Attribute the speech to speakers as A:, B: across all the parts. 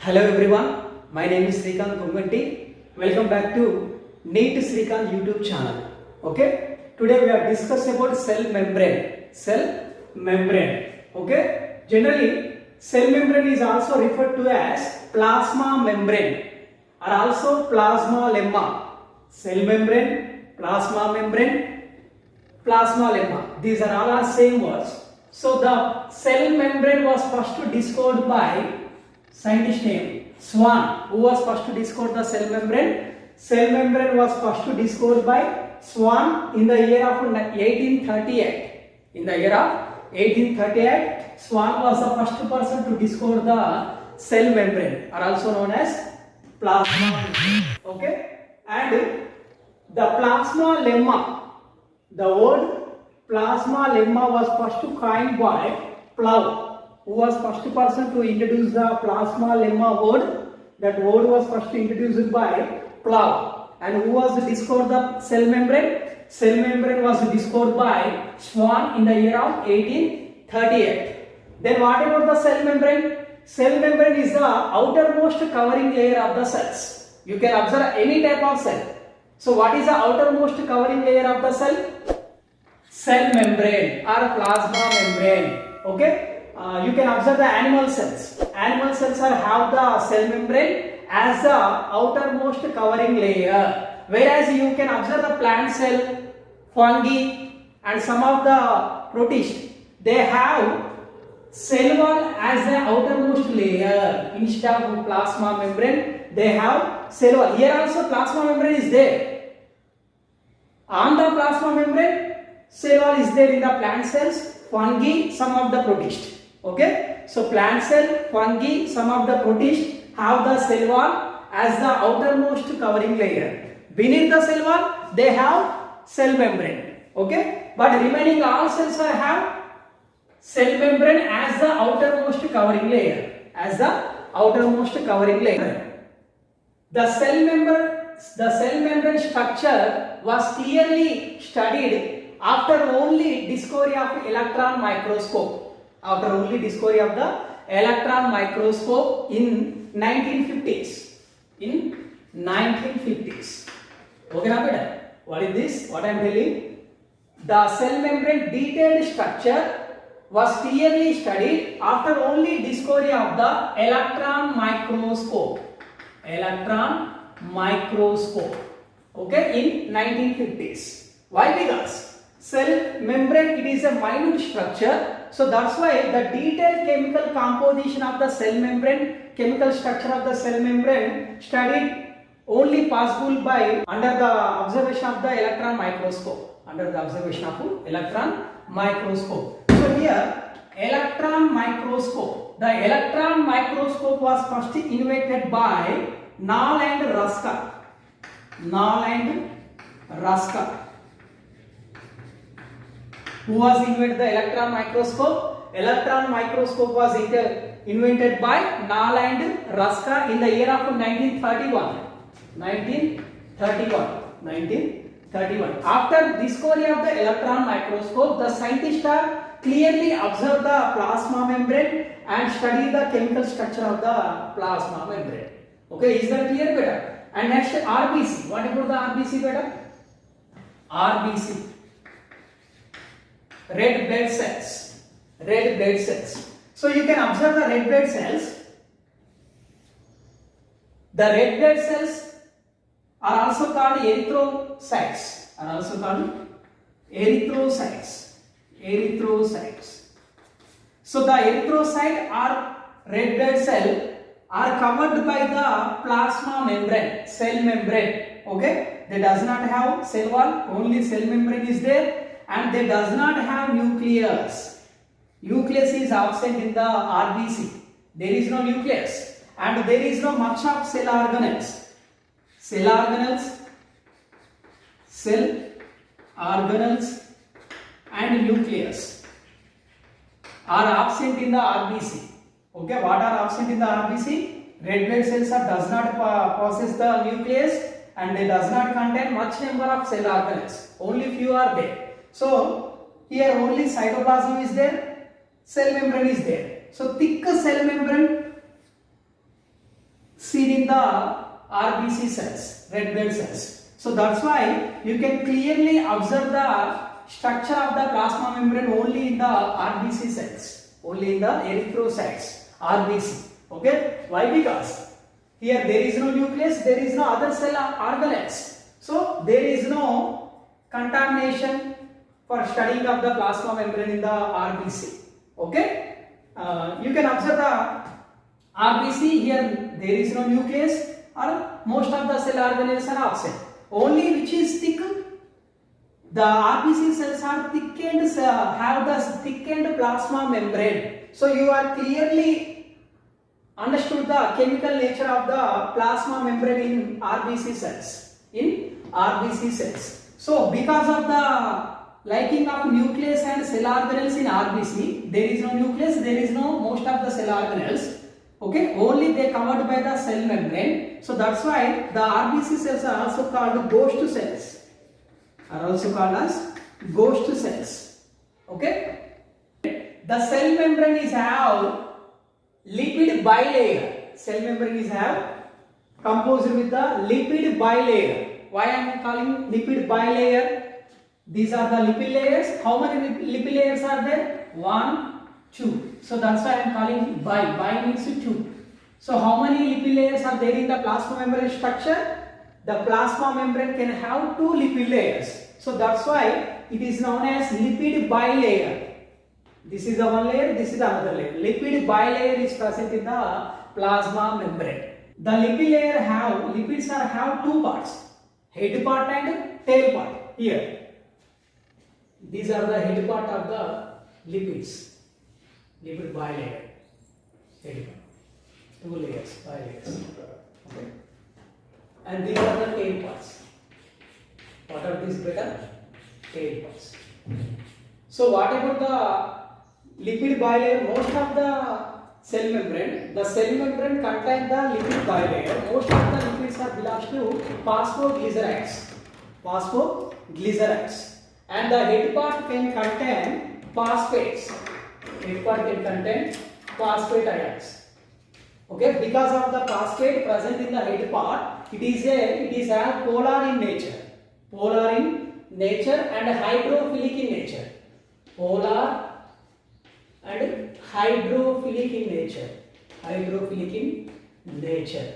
A: Hello everyone, my name is Srikanth Kunganti. Welcome back to NEET Srikanth YouTube channel. Okay, today we are discussing about cell membrane. Cell membrane. Okay, generally cell membrane is also referred to as plasma membrane or also plasma lemma. Cell membrane, plasma membrane, plasma lemma. These are all same words. So the cell membrane was first discovered by scientist name Swan. Who was first to discover the cell membrane? Cell membrane was first discovered by Swan in the year of 1838. In the year of 1838, Swan was the first person to discover the cell membrane, or also known as plasma membrane. Okay, and the plasma lemma. The word plasma lemma was first coined by Plough, who was first person to introduce the plasma lemma word. That word was first introduced by Plough. And who was discovered the cell membrane? Cell membrane was discovered by Swan in the year of 1838. Then what about the cell membrane? Cell membrane is the outermost covering layer of the cells. You can observe any type of cell. So what is the outermost covering layer of the cell? Cell membrane or plasma membrane. Okay. You can observe the animal cells. Animal cells have the cell membrane as the outermost covering layer, whereas you can observe the plant cell, fungi, and some of the protists. They have cell wall as the outermost layer. Instead of plasma membrane, they have cell wall. Here also plasma membrane is there. On the plasma membrane, cell wall is there in the plant cells, fungi, some of the protists. Okay, so plant cell, fungi, some of the protists have the cell wall as the outermost covering layer. Beneath the cell wall, they have cell membrane. Okay, but remaining all cells have cell membrane as the outermost covering layer. As the outermost covering layer. The cell membrane structure was clearly studied after only discovery of electron microscope. After only discovery of the electron microscope in 1950s. In 1950s. Okay, now better. What is this? What I am telling? The cell membrane detailed structure was clearly studied after only discovery of the electron microscope. Electron microscope. Okay, in 1950s. Why? Because cell membrane, it is a minute structure. So that's why the detailed chemical composition of the cell membrane, chemical structure of the cell membrane studied only possible by under the observation of the electron microscope. Under the observation of electron microscope. So here electron microscope. The electron microscope was first invented by Nall and Ruska. Nall and Ruska. Who was invented the electron microscope? Electron microscope was invented by Nall and Ruska in the year of 1931. 1931. After discovery of the electron microscope, the scientists have clearly observed the plasma membrane and studied the chemical structure of the plasma membrane. Okay, is that clear, beta? And next, RBC. What about the RBC, beta? RBC. Red blood cells. Red blood cells. So you can observe the red blood cells. The red blood cells are also called erythrocytes. Are also called erythrocytes. Erythrocytes. So the erythrocyte or red blood cell are covered by the plasma membrane, cell membrane. Okay, they does not have cell wall, only cell membrane is there. And they does not have nucleus. Nucleus is absent in the RBC. There is no nucleus. And there is no much of cell organelles. Cell organelles and nucleus are absent in the RBC. Okay, what are absent in the RBC? Red blood cells does not possess the nucleus and they does not contain much number of cell organelles. Only few are there. So here only cytoplasm is there, cell membrane is there. So thick cell membrane seen in the RBC cells, red blood cells. So that's why you can clearly observe the structure of the plasma membrane only in the RBC cells, only in the erythrocytes, RBC. Okay? Why? Because here there is no nucleus, there is no other cell organelles. So there is no contamination for studying of the plasma membrane in the RBC. Okay? You can observe the RBC here, there is no nucleus or most of the cell organelles are absent. Only which is thick, the RBC cells are thickened, have the thickened plasma membrane. So you are clearly understood the chemical nature of the plasma membrane in RBC cells. In RBC cells. So because of the liking of nucleus and cell organelles in RBC, there is no nucleus, there is no most of the cell organelles. Okay, only they covered by the cell membrane. So that's why the RBC cells are also called ghost cells. Are also called as ghost cells. Okay, the cell membrane is have lipid bilayer. Cell membrane is have composed with the lipid bilayer. Why I am calling lipid bilayer? These are the lipid layers. How many lipid layers are there? 1, 2. So that's why I am calling bi. Bi means 2. So how many lipid layers are there in the plasma membrane structure? The plasma membrane can have 2 lipid layers. So that's why it is known as lipid bilayer. This is the one layer, this is the another layer. Lipid bilayer is present in the plasma membrane. The lipid layer have 2 parts, head part and tail part. Here, these are the head part of the lipids, lipid bilayer, head part. 2 layers, bilayers. Okay. And these are the tail parts. What are these better? Tail parts. So what about the lipid bilayer? Most of the cell membrane contain the lipid bilayer. Most of the lipids are belongs to phosphoglycerides. Phosphoglycerides. And the head part can contain phosphates. Head part can contain phosphate ions. Okay, because of the phosphate present in the head part, it is a polar in nature. Polar in nature and hydrophilic in nature. Polar and hydrophilic in nature. Hydrophilic in nature.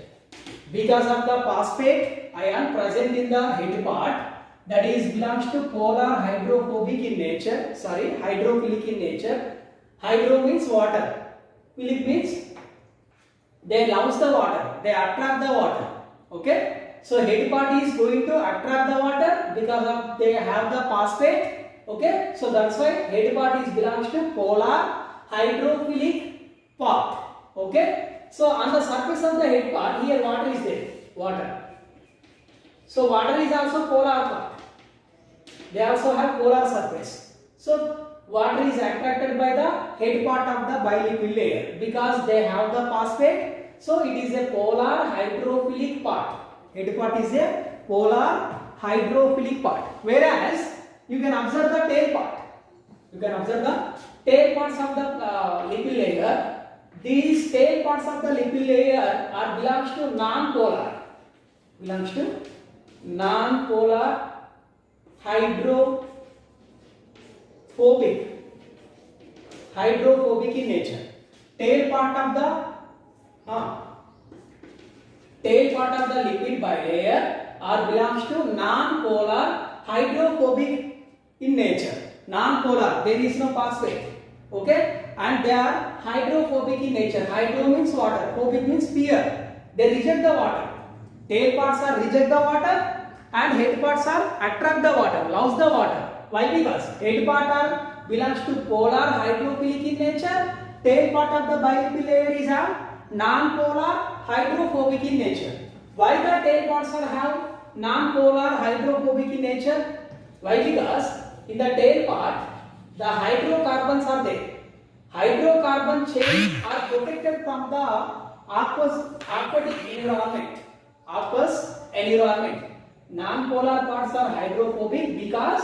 A: Because of the phosphate ion present in the head part, that is belongs to polar hydrophobic in nature. Hydrophilic in nature. Hydro means water. Philic means they love the water. They attract the water. Okay. So head part is going to attract the water because of they have the phosphate. Okay. So that's why head part is belongs to polar hydrophilic part. Okay. So on the surface of the head part, here water is there. Water. So water is also polar part. They also have polar surface. So water is attracted by the head part of the bilipid layer because they have the phosphate. So it is a polar hydrophilic part. Head part is a polar hydrophilic part. Whereas you can observe the tail part. You can observe the tail parts of the lipid layer. These tail parts of the lipid layer are belongs to non-polar. Belongs to non-polar hydrophobic in nature. Tail part of the lipid bilayer are belongs to non-polar hydrophobic in nature. Non-polar, there is no phosphate. Okay, and they are hydrophobic in nature. Hydro means water, phobic means fear. They reject the water. Tail parts are reject the water and head parts are attract the water, loves the water. Why? Because head part are belongs to polar hydrophilic in nature. Tail part of the bilipid layer is non-polar hydrophobic in nature. Why the tail parts are have non-polar hydrophobic in nature? Why? Because in the tail part the hydrocarbons are there. Hydrocarbon chains are protected from the aquatic environment. Aqueous environment. Non-polar parts are hydrophobic because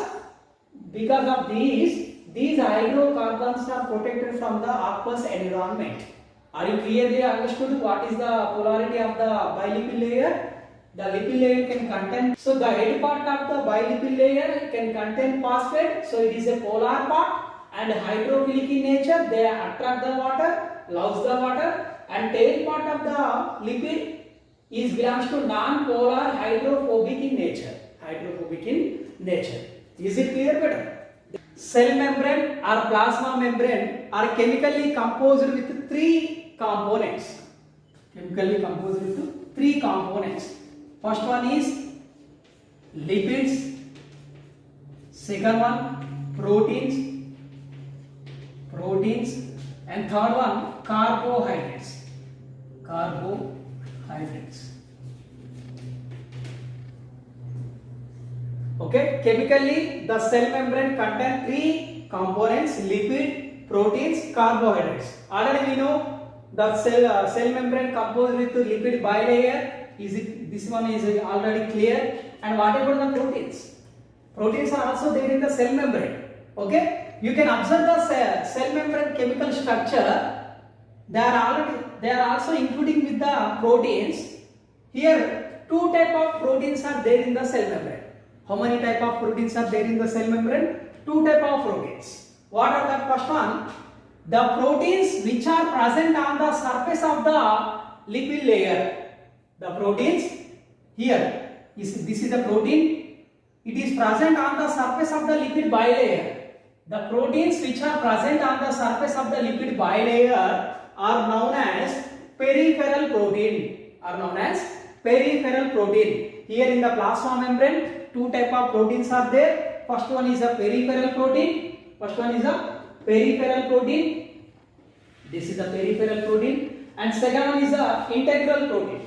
A: of these hydrocarbons are protected from the aqueous environment. Are you clearly understood what is the polarity of the bilipid layer? The lipid layer can contain, so the head part of the bilipid layer can contain phosphate, so it is a polar part and hydrophilic in nature. They attract the water, loves the water, and tail part of the lipid is belongs to non-polar hydrophobic in nature. Hydrophobic in nature. Is it clear better? Cell membrane or plasma membrane are chemically composed with three components. Chemically composed with three components. First one is lipids. Second one proteins. And third one carbohydrates. Okay, chemically the cell membrane contains three components: lipid, proteins, carbohydrates. Already we know the cell membrane composed with lipid bilayer. This one is already clear. And what about the proteins? Proteins are also there in the cell membrane. Okay, you can observe the cell membrane chemical structure. They are also including with the proteins. Here two type of proteins are there in the cell membrane. How many type of proteins are there in the cell membrane? Two type of proteins. What are the first one? The proteins which are present on the surface of the lipid layer. The proteins here this is a protein. It is present on the surface of the lipid bilayer. The proteins which are present on the surface of the lipid bilayer are known as peripheral protein. Here in the plasma membrane, two type of proteins are there. First one is a peripheral protein. This is a peripheral protein. And second one is a integral protein.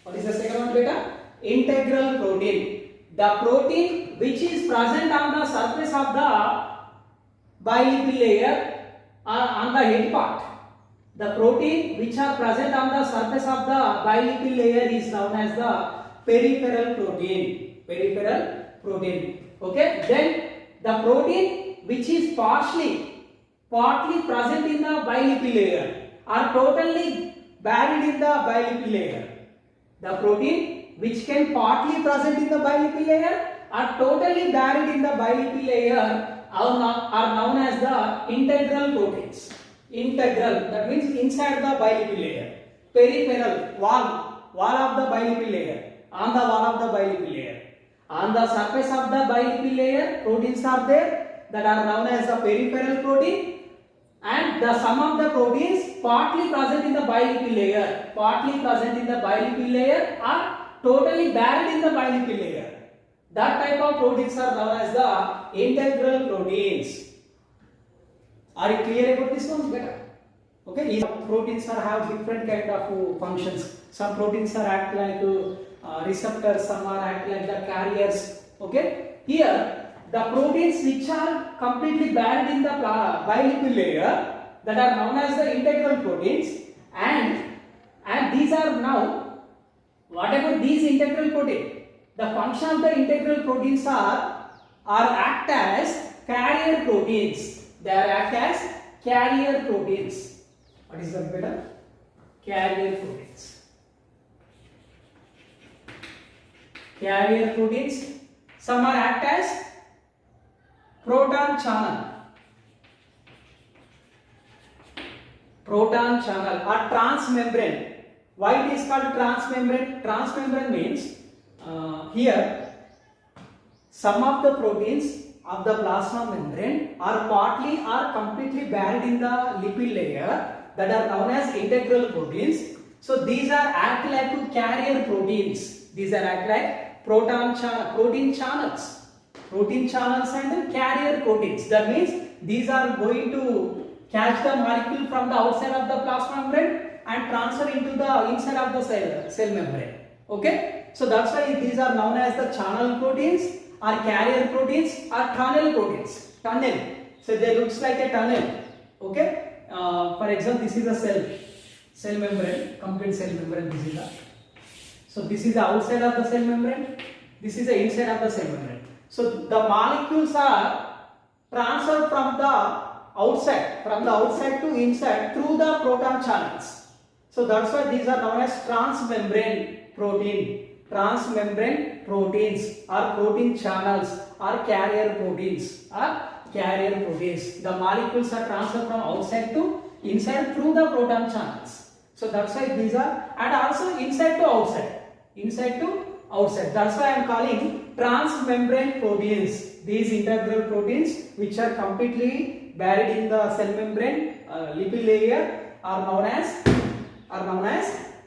A: What is the second one, beta? Integral protein. The protein which is present on the surface of the bilipid layer or on the head part. The protein which are present on the surface of the bilipid layer is known as the peripheral protein. Okay, then the protein which is partly present in the bilipid layer or totally buried in the bilipid layer. The protein which can partly present in the bilipid layer or totally buried in the bilipid layer are known as the integral proteins. Integral, that means inside the bilipid layer. Peripheral, wall of the bilipid layer. On the wall of the bilipid layer. On the surface of the bilipid layer, proteins are there that are known as the peripheral protein. And the sum of the proteins partly present in the bilipid layer, are totally buried in the bilipid layer. That type of proteins are known as the integral proteins. Are you clear about this one? Better. Okay, these proteins have different kind of functions. Some proteins are act like receptors, some are act like the carriers. Okay, here the proteins which are completely buried in the bilipid layer, that are known as the integral proteins, and these are now, whatever these integral proteins, the function of the integral proteins are act as carrier proteins. They are act as carrier proteins. What is that, beta? Carrier proteins. Carrier proteins. Some are act as proton channel or transmembrane. Why it is called transmembrane? Transmembrane means here some of the proteins of the plasma membrane are partly or completely buried in the lipid layer, that are known as integral proteins. So these are act like carrier proteins. These are act like protein channels and carrier proteins. That means these are going to catch the molecule from the outside of the plasma membrane and transfer into the inside of the cell membrane. Okay, so that's why these are known as the channel proteins or carrier proteins or tunnel proteins. So they looks like a tunnel. Okay, for example, this is a cell membrane, complete cell membrane. This is the outside of the cell membrane. This is the inside of the cell membrane. So the molecules are transferred from the outside to inside through the proton channels. So that's why these are known as transmembrane protein. Transmembrane proteins or protein channels or carrier proteins The molecules are transferred from outside to inside through the proton channels. So that's why these are, and also inside to outside. Inside to outside. That's why I am calling transmembrane proteins. These integral proteins which are completely buried in the cell membrane lipid layer are known as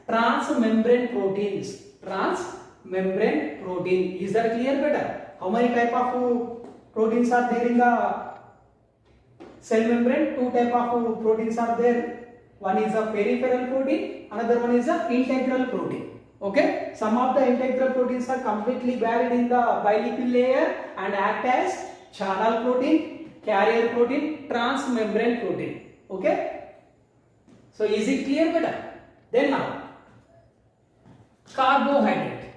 A: transmembrane proteins. Transmembrane protein. Is that clear better? How many type of proteins are there in the cell membrane? Two type of proteins are there. One is a peripheral protein, another one is a integral protein. Okay, some of the integral proteins are completely buried in the bilipid layer and act as channel protein, carrier protein, transmembrane protein. Okay, so is it clear better? Then now carbohydrate.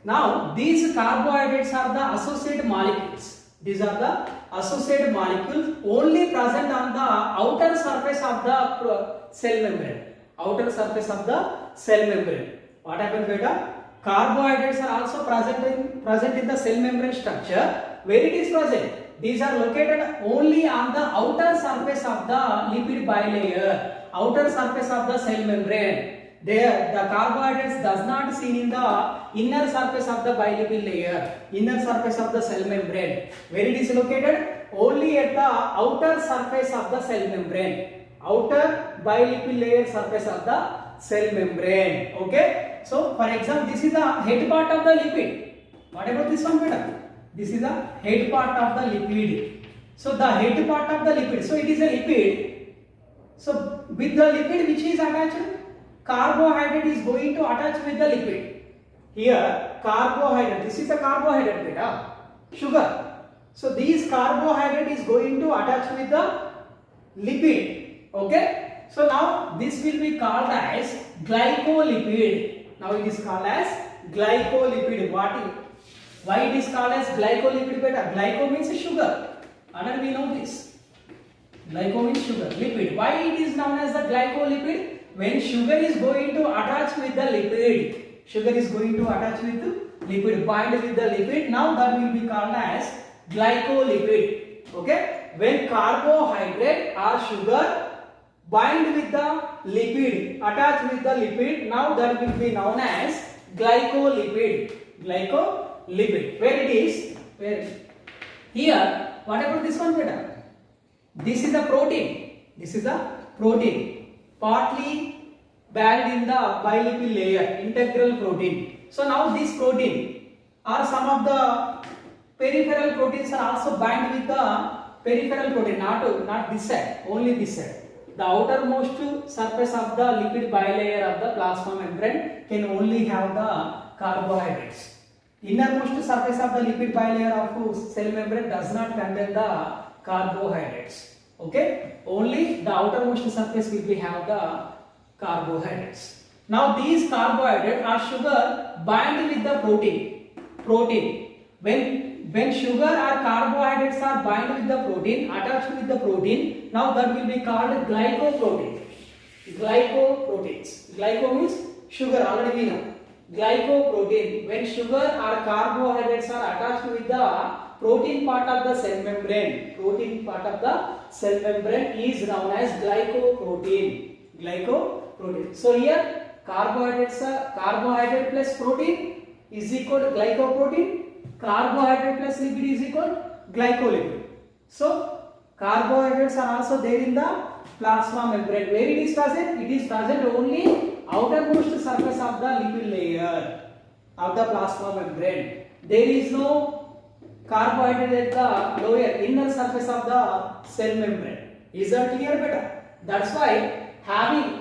A: Now these carbohydrates are the associated molecules. These are the associated molecules only present on the outer surface of the cell membrane. Outer surface of the cell membrane. What happens, beta? Carbohydrates are also present in the cell membrane structure. Where it is present? These are located only on the outer surface of the lipid bilayer. Outer surface of the cell membrane. There, the carbohydrates does not seen in the inner surface of the bilipid layer, inner surface of the cell membrane. Where it is located? Only at the outer surface of the cell membrane. Outer bilipid layer surface of the cell membrane. Okay. So, for example, this is the head part of the lipid. What about this one, beta? This is the head part of the lipid. So, the head part of the lipid. So, it is a lipid. So, with the lipid which is attached, carbohydrate is going to attach with the lipid. Here, carbohydrate. This is a carbohydrate, beta. Sugar. So, this carbohydrate is going to attach with the lipid. Okay. So, now this will be called as glycolipid. Now it is called as glycolipid. Why it is called as glycolipid, beta? Glyco means sugar. And we know this. Glyco means sugar. Lipid. Why it is known as the glycolipid? When sugar is going to attach with the lipid. Sugar is going to attach with the lipid. Bind with the lipid. Now that will be called as glycolipid. Okay. When carbohydrate or sugar bind with the lipid, attach with the lipid, now that will be known as glycolipid. Glycolipid. Where it is? Where? Here, what about this one, beta? This is a protein. This is a protein. Partly buried in the bilipid layer, integral protein. So now this protein or some of the peripheral proteins are also bind with the peripheral protein, not this side, only this side. The outermost surface of the lipid bilayer of the plasma membrane can only have the carbohydrates. Innermost surface of the lipid bilayer of cell membrane does not contain the carbohydrates. Okay? Only the outermost surface will be have the carbohydrates. Now these carbohydrates or sugar bind with the protein. When sugar or carbohydrates are bind with the protein, attached with the protein, now that will be called glycoprotein. Glycoproteins. Glyco means sugar, already we know. Glycoprotein. When sugar or carbohydrates are attached with the protein part of the cell membrane, is known as glycoprotein. So here carbohydrate plus protein is equal to glycoprotein. Carbohydrate plus lipid is equal to glycolipid. So carbohydrates are also there in the plasma membrane. Where it is present? It is present only outermost surface of the lipid layer of the plasma membrane. There is no carbohydrate at the lower inner surface of the cell membrane. Is that clear, beta? That's why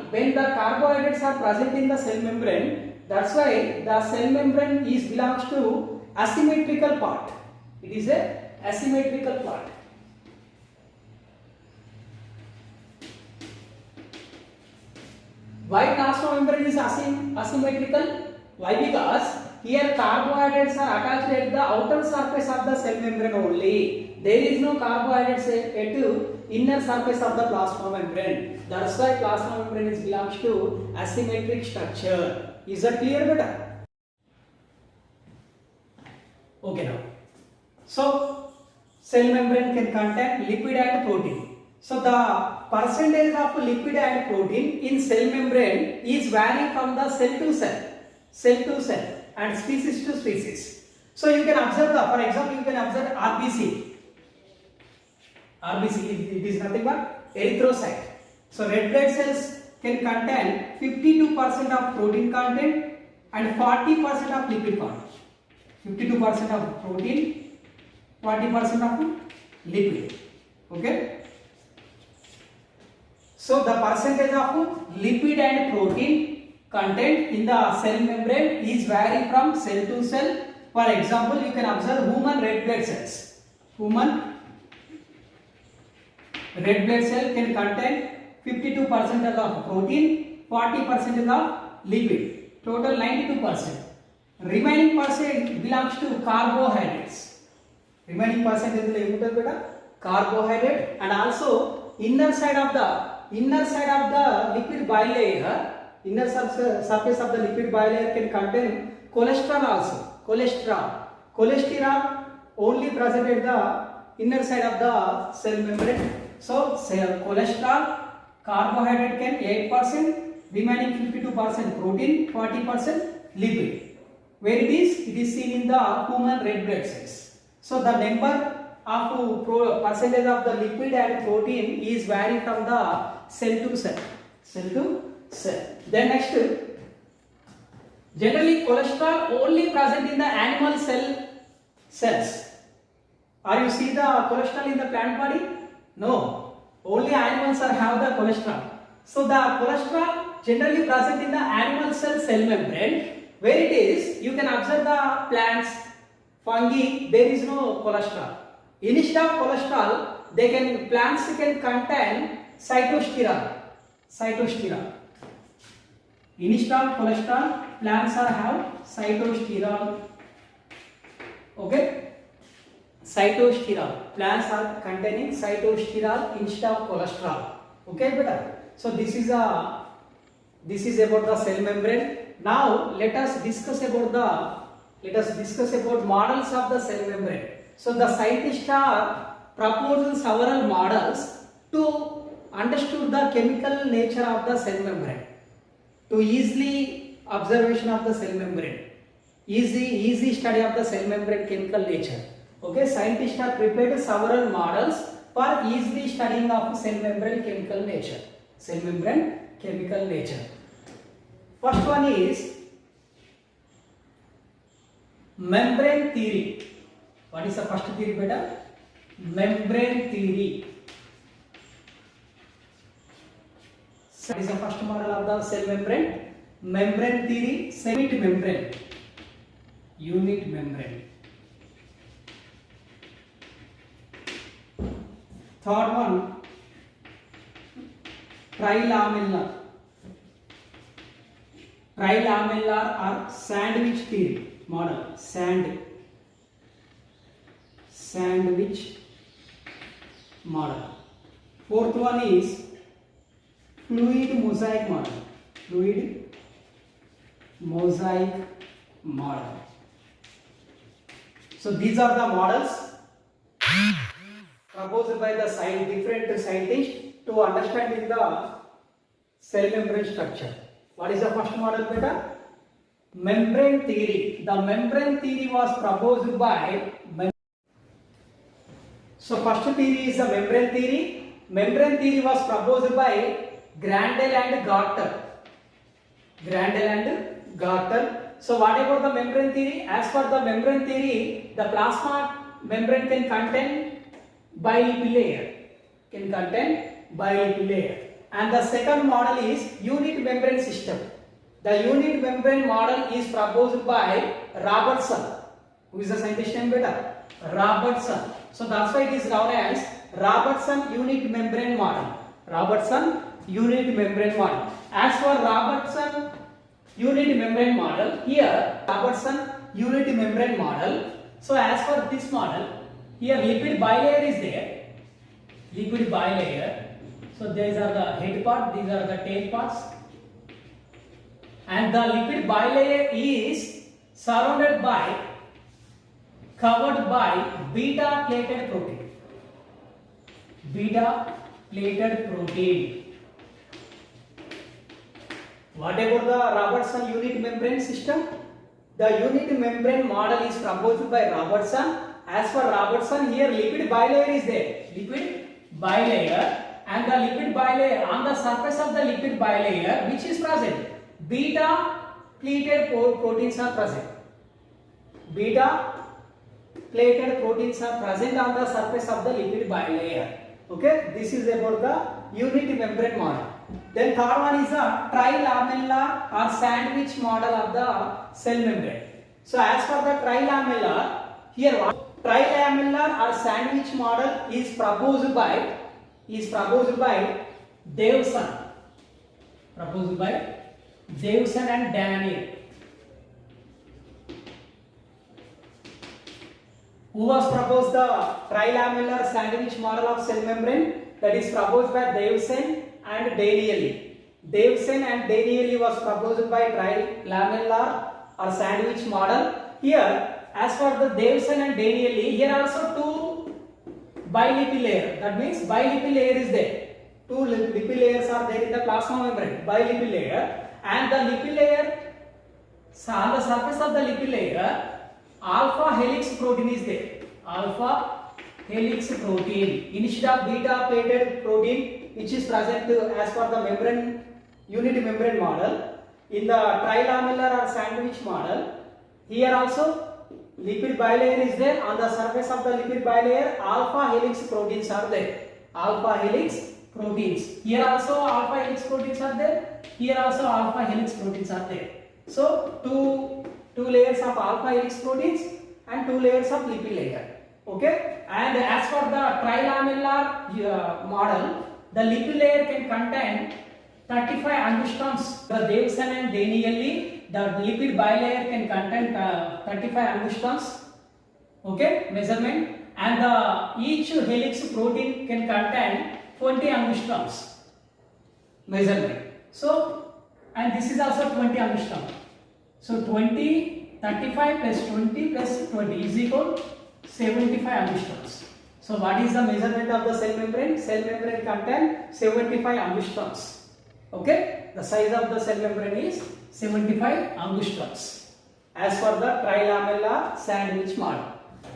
A: when the carbohydrates are present in the cell membrane, that's why the cell membrane belongs to asymmetrical part. It is a asymmetrical part. Why plasma membrane is asymmetrical? Why? Because here carbohydrates are attached at the outer surface of the cell membrane only. There is no carbohydrates at inner surface of the plasma membrane. That's why plasma membrane belongs to asymmetric structure. Is that clear, beta? Okay now. So cell membrane can contain lipid and protein. So the percentage of lipid and protein in cell membrane is varying from the cell to cell, and species to species. So you can observe for example, you can observe RBC. RBC it is nothing but erythrocyte. So red blood cells can contain 52% of protein content and 40% of lipid content. 52% of protein, 40% of lipid. Okay. So the percentage of lipid and protein content in the cell membrane is varying from cell to cell. For example, you can observe human red blood cells. Human red blood cell can contain 52% of protein, 40% of lipid, total 92%. Remaining percent belongs to carbohydrates. Remaining percentage is carbohydrate, and also inner side of the lipid bilayer, inner surface of the lipid bilayer can contain cholesterol also. Cholesterol only present at the inner side of the cell membrane. So cholesterol, carbohydrate can 8%, remaining 52% protein, 40% lipid. Where it is seen in the human red blood cells. So the number of percentage of the lipid and protein is varying from the cell to cell. Then next, generally cholesterol only present in the animal cells. Are you see the cholesterol in the plant body? No, only animals have the cholesterol. So the cholesterol generally present in the animal cell membrane. Where it is, you can observe the plants, fungi, there is no cholesterol. Instead of cholesterol, plants can contain cytosterol. Instead of cholesterol, plants have cytosterol. Okay? Cytosterol. Plants are containing cytosterol instead of cholesterol. Okay, beta? So this is about the cell membrane. Now let us discuss about models of the cell membrane. So the scientists are proposing several models to understand the chemical nature of the cell membrane, to easily observation of the cell membrane, easy study of the cell membrane chemical nature. Okay, scientists have prepared several models for easily studying of cell membrane chemical nature. First one is membrane theory. What is the first theory, beta? Membrane theory. What is the first model of the cell membrane? Membrane theory, unit membrane. Third one, trilamellar or sandwich theory model. Sandwich model. Fourth one is fluid mosaic model. So these are the models proposed by the different scientists to understand the cell membrane structure. What is the first model, beta? Membrane theory. The membrane theory was proposed by. So first theory is the membrane theory. Membrane theory was proposed by Grandel and Garter. So what about the membrane theory? As per the membrane theory, the plasma membrane can contain bilipid layer. And the second model is unit membrane system. The unit membrane model is proposed by Robertson. Who is the scientist name, beta? Robertson. So that's why it is known as Robertson unit membrane model. As for Robertson unit membrane model, so as for this model, here lipid bilayer is there. liquid bilayer. So these are the head part, these are the tail parts, and the liquid bilayer is surrounded by, covered by beta plated protein. Beta plated protein. What about the Robertson unit membrane system? The unit membrane model is proposed by Robertson. As for Robertson, here liquid bilayer is there. Liquid bilayer, and the liquid bilayer, on the surface of the liquid bilayer, which is present? Beta plated proteins are present. Beta plated proteins are present on the surface of the liquid bilayer. Okay, this is about the unit membrane model. Then third one is a trilamellar or sandwich model of the cell membrane. So as for the trilamellar, here what? Trilamellar or sandwich model is proposed by Davison. Proposed by Davison and Daniel. Who was proposed the trilamellar sandwich model of cell membrane? That is proposed by Davison and Danieli. Davison and Danieli was proposed by trilamellar or sandwich model. Here, as for the Davison and Danieli, here also two bilipid layer. That means bilipid layer is there. Two lipid layers are there in the plasma membrane. Bilipid layer, and the lipid layer, so on the surface of the lipid layer, alpha helix protein is there. Alpha helix protein instead of beta plated protein, which is present as per the membrane unit membrane model. In the trilamellar or sandwich model, here also lipid bilayer is there. On the surface of the lipid bilayer, alpha helix proteins are there. Alpha helix proteins. Here also alpha helix proteins are there. Here also alpha helix proteins are there. So two layers of alpha helix proteins and two layers of lipid layer. Okay, and as for the trilamellar model, the lipid layer can contain 35 angstroms. The Davison and Danieli, the lipid bilayer can contain 35 angstroms. Okay, measurement, and each helix protein can contain 20 angstroms measurement. So, and this is also 20 angstrom. So 20, 35 plus 20 plus 20 is equal 75 angstroms. So what is the measurement of the cell membrane? Cell membrane contains 75 angstroms. Okay, the size of the cell membrane is 75 angstroms as for the trilamellar sandwich model.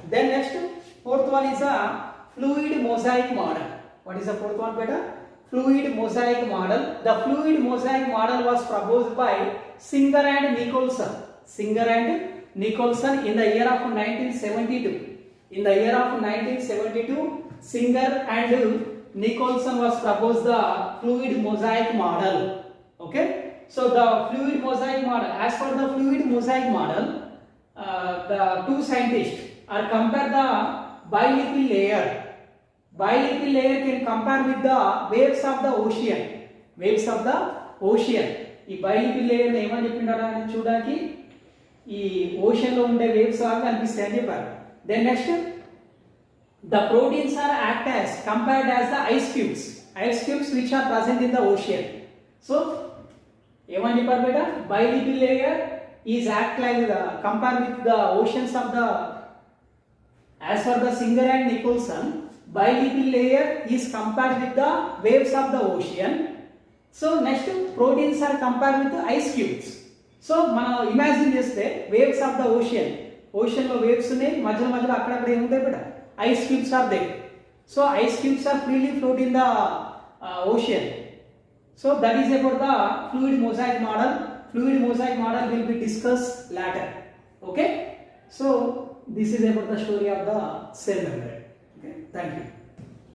A: Then next, fourth one is a fluid mosaic model. What is the fourth one, beta? Fluid mosaic model. The fluid mosaic model was proposed by Singer and Nicholson. Singer and Nicholson in the year of 1972. In the year of 1972, Singer and Nicholson was proposed the fluid mosaic model. Okay. So the fluid mosaic model. As for the fluid mosaic model, the two scientists are compare the bilipid layer. Bilipid layer can compare with the waves of the ocean. Waves of the ocean. ఈ bilipid layer ని ఏమని చెప్పిండారా అని చూడడానికి ఈ ocean లో ఉండే waves లాగా కనిపిస్తాయి అని చెప్పారు. Then next, the proteins are act as compared as the ice cubes which are present in the ocean. So ఏమని చెప్పారు బేటా? Bilipid layer is act like the compare with the oceans of the, as for the Singer and Nicholson, bilipid layer is compared with the waves of the ocean. So next, proteins are compared with the ice cubes. So మనం imagine చేస్తే waves of the ocean, ocean లో waves ఉన్నాయి, మధ్యలో అక్కడక్కడ ఏముంటాయి బేటా? Ice cubes are there. So ice cubes are freely float in the ocean. So that is about the fluid mosaic model. Fluid mosaic model will be discussed later. Okay. So this is about the story of the cell membrane. Okay. Thank you.